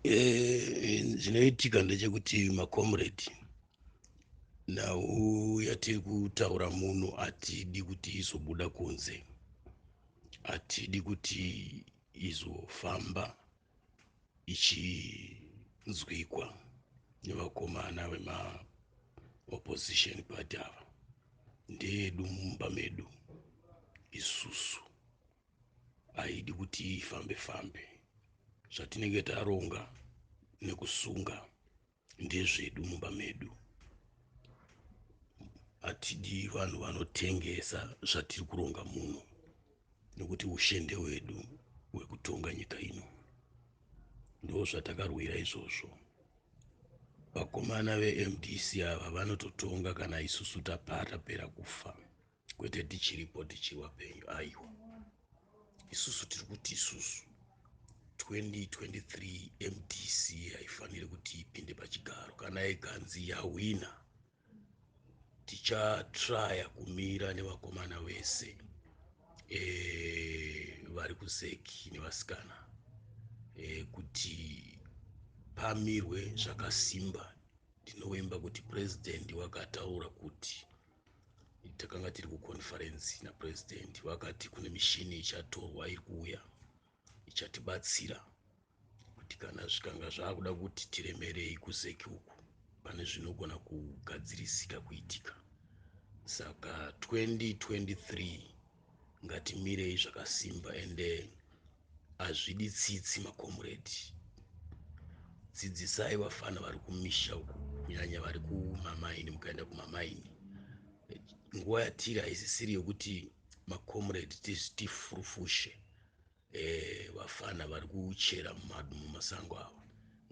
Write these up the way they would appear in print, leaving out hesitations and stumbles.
Zvinoitika ndechekuti macomrade nhau yatiri kutaura muno hatidi kuti izobuda kunze, hatidi kuti izofamba ichinzwikwa nevakomana vemaopposition party ava. Ndeedu mumba medu isusu, haidi kuti ifambe fambe. Zvatinenge taronga nekusunga ndezvedu mumba medu. Hatidi vanhu vanotengesa zvatiri kuronga muno, nekuti ushende hwedu hwekutonga nyika ino ndo zvatakarwira izvozvo. Vakomana veMDC ava vanototonga kana isusu tapera kufa, kwete tichiripo tichiri vapenyu. Aiwa, isusu tiri kuti isusu 2023 MDC haifaniri kuti ipinde pachigaro. Kana ikanzi yawina, tichatraya kumira nevakomana vese vari kuzeki nevasikana kuti pamirwe zvakasimba. Ndinovimba kuti president wakataura kuti, takanga tiri kuconference napresident, vakati kune mishini ichatorwa iri kuuya ichatibatsira kuti kana zvikanga zvakuda kuti tiremerei kuzeki uku, pane zvinogona kugadzirisika kuitika. Saka 2023 ngatimirei zvakasimba, ende hazvidi tsitsi macomrade. Dzidzisai vafana vari kumisha uku, kunyanya vari kumamaini. Mukaenda kumamaini, nguva yatiri haisisiri yokuti macomrade tifurufushe vafana vari kuchera mumasango ava.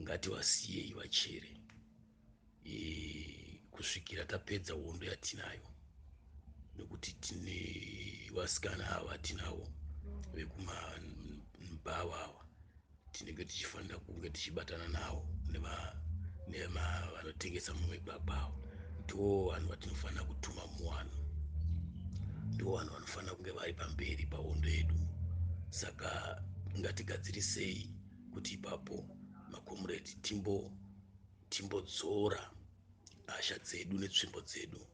Ngativasiyei vachere kusvikira tapedza hondo yatinayo, nekuti tine vasikana ava tinavo vekumambava ava tinenge tichifanira kunge tichibatana navo, nevanotengesa mumigwagwa avo. Ndo vanhu vatinofanira kutuma muwano, ndo vanhu vanofanira kunge vari pamberi pahondo yedu. Saka ngatigadzirisei kuti ipapo macomrade timbodzora hasha dzedu netsvimbo dzedu,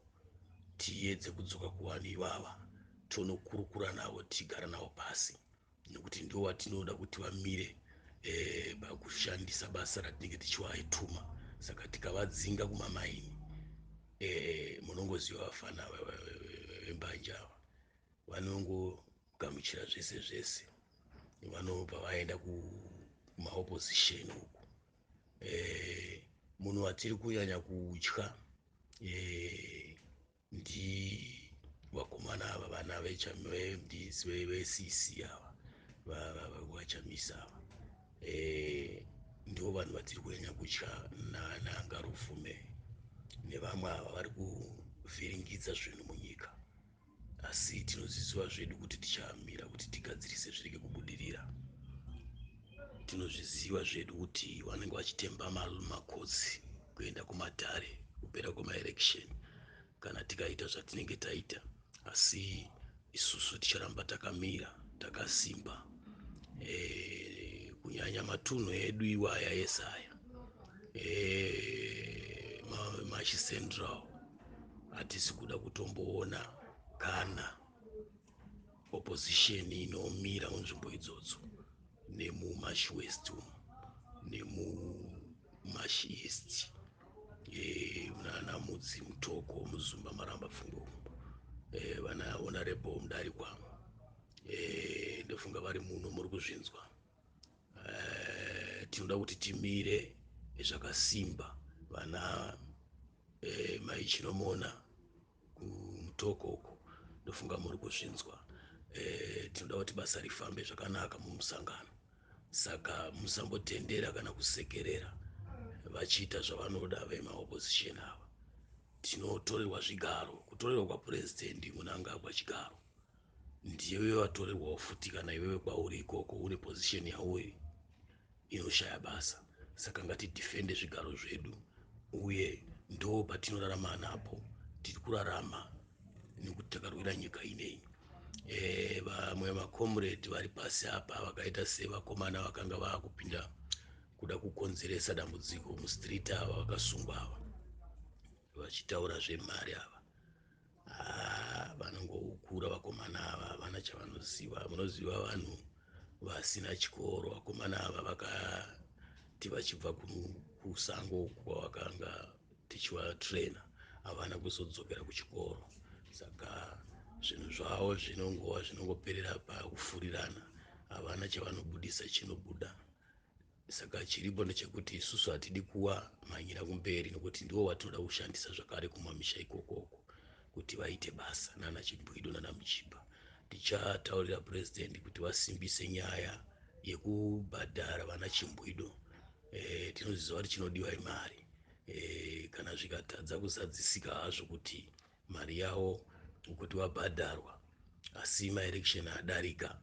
tiedze kudzoka kuvanhu ivava, tonokurukura navo, tigara navo pasi, nekuti ndo vatinoda kuti vamire pakushandisa basa ratinenge tichivaituma. Saka tikavadzinga kumamaini, munongoziva vafana vembanja ava vanongogamuchira zvese zvese, vanobva vaenda kumaopposition uku. Munhu watiri kunyanya kutya ndi vakomana ava, vana veCC ava vachamisa ava. Ndo vanhu vatiri kunyanya kutya, nangarufume nevamwe ava vari kuvhiringidza zvinhu munyika. Asi tinozviziva zvedu kuti tichamira kuti tigadzirise zvirege kubudirira. Tinozviziva zvedu kuti vanenge vachitemba makodzi kuenda kumadhare kupera kwemaelection kana tikaita zvatinenge taita. Asi isusu ticharamba takamira takasimba, kunyanya matunhu edu iwaya esaya machi central. Hatisi kuda kutomboona kana opposition inomira munzvimbo idzodzo, nemumashi west nemumashi east, nana mudzi mutoko muzumba maramba pfumbo, vana honorable mudarikwa, ndofunga vari muno muri kuzvinzwa. Tinoda kuti timire zvakasimba. Vana maichinomona kumutoko uko, ndofunga muri kuzvinzwa. Tinoda kuti basa rifambe zvakanaka mumusangano. Saka musambotendera kana kusekerera vachiita zvavanoda vemaopposition ava. Tinotorerwa zvigaro. Kutorerwa kwapurezidendi munanga kwachigaro, ndiwe watorerwawo futi kana iwewe kwauri ikoko une position yauri inoshaya basa. Saka ngatidhifende zvigaro zvedu, uye ndo patinorarama napo. Tiri kurarama nekuti takarwira nyika ineyi. Vamwe macomrade vari pasi apa vakaita sevakomana vakanga vakupinda kuda kukonzeresa dambudziko mustreet ava vakasungwa ava vachitaura zvemari ava. Vanongokura vakomana ava havana chavanoziva. Munoziva vanhu vasina chikoro, vakomana ava vakati vachibva kusango kwavakanga tichivatraina havana kuzodzokera kuchikoro, saka zvinhu zvavo zvinongoperera pakufurirana, havana chavanobudisa chinobuda. Saka chiripo ndechekuti isusu hatidi kuwa mhanyira kumberi, nokuti ndiwo watinoda kushandisa zvakare kumamisha ikokoko kuti vaite basa nana Chimbwido nana Muchibha. Tichataurira president kuti vasimbise nyaya yekubhadhara vana Chimbwido. Tinoziva kuti chinodiwa imari. Kana zvikatadza kuzadzisika hazvo kuti mari yavo kuti vabhadharwa asi maelection adarika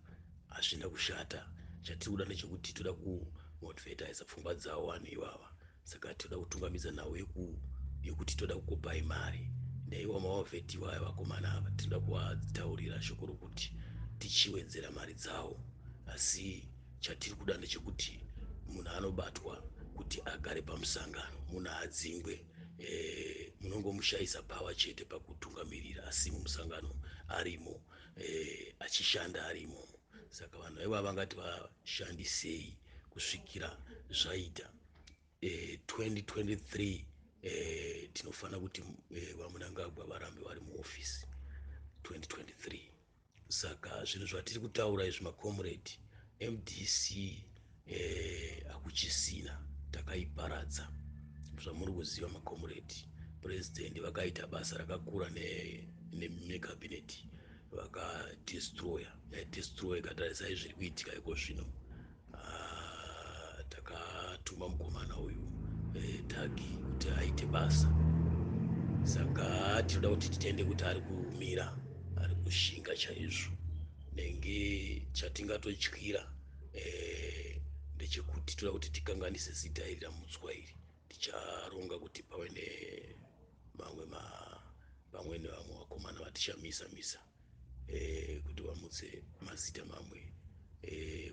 hazvina kushata. Chatiri kuda ndechekuti toda kumotivatiza pfungwa dzavo vanhu ivava, saka toda kutungamidza nhau yekuti toda kukopa imari. Naiva mavavheti vaya vakomana ava tinoda kuvataurira shoko rokuti tichiwedzera mari dzavo, asi chatiri kuda ndechekuti munhu anobatwa kuti agare pamusangano, munhu adzingwe. Munongomushayisa pawa chete pakutungamirira, asi mumusangano arimo, achishanda arimo. Saka vanhu vaiva vangati vashandisei kusvikira zvaita 2023 tinofanira kuti vaMunangagwa varambe vari muofisi 2023. Saka zvinhu zvatiri kutaura izvi macomrade, MDC hakuchisina, takaiparadza. Zvamuri kuziva macomrade, president vakaita basa rakakura necabinet vakadestroy ikatarisai zviri kuitika iko zvino. Takatuma mukomana uyu Tagi kuti aite basa, saka tinoda kuti titende kuti ari kumira, ari kushinga chaizvo. Nenge chatingatotyira ndechekuti toda kuti tikanganise zita iri ramutsvairi. Ticharonga kuti pave nevamwe vakomana vatichamisa kuti vamutse mazita mamwe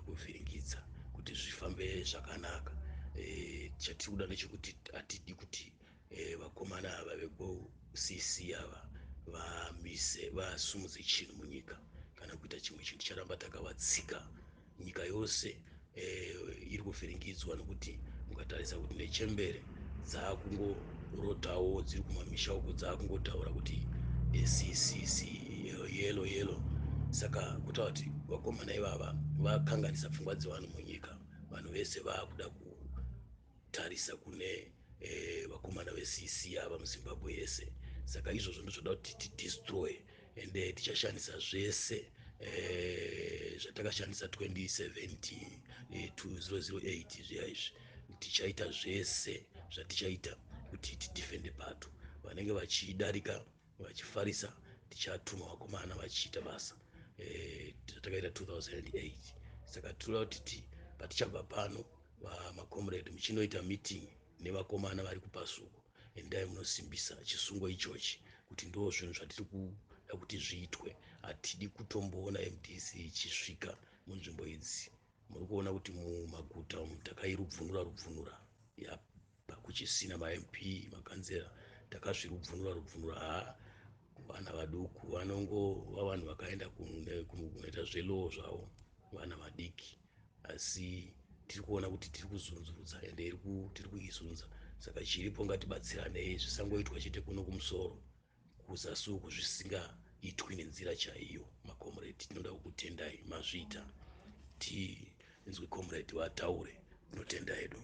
kuvhiringidza kuti zvifambe zvakanaka. Chatiri kuda ndechekuti hatidi kuti vakomana ava vekuCC ava vasumudze chinhu munyika kana kuita chimwe chinhu. Ticharamba takavatsika. Nyika yose iri kuvhiringidzwa nokuti mukatarisa kuti nechembere dzakungorotawo dziri kumamisha uko, dzakungotaura kuti CCC yelo. Saka kutaura kuti vakomana ivava vakanganisa pfungwa dzevanhu munyika. Vanhu vese vakuda kutarisa kune vakomana veCC ava muZimbabwe yese. Saka izvozvo ndozvoda kuti tidestroy, ende tichashandisa zvese zvatakashandisa 2017 2008 zviya izvi. Tichaita zvese zvatichaita kuti tidefende pato. Vanenge vachidarika vachifarisa tichatuma vakomana vachiita basa zvatakaita 2008. Saka tinoda kuti patichabva pano vamacomrade muchinoita meeting nevakomana vari kupasuko, endai munosimbisa chisungo ichochi kuti ndo zvinhu zvatiri kuda kuti zviitwe. Hatidi kutomboona MDC ichisvika munzvimbo idzi. Muri kuona kuti mumaguta umu takairubvunura kuchisina maMP makanzera, takazvirubvunura. Vana vaduku vanongova vanhu vakaenda kunoita zvelaw zvavo, vana vadiki, asi tiri kuona kuti tiri kuzunzurudza ende tiri kuizunza. Saka chiripo ngatibatsiranei, zvisangoitwa chete kuno kumusoro, kuzasi uku zvisingaitwi nenzira chaiyo. Macomrade, tinoda kukutendai mazviita. Tinzwe comrade vataure, tinotenda hedu.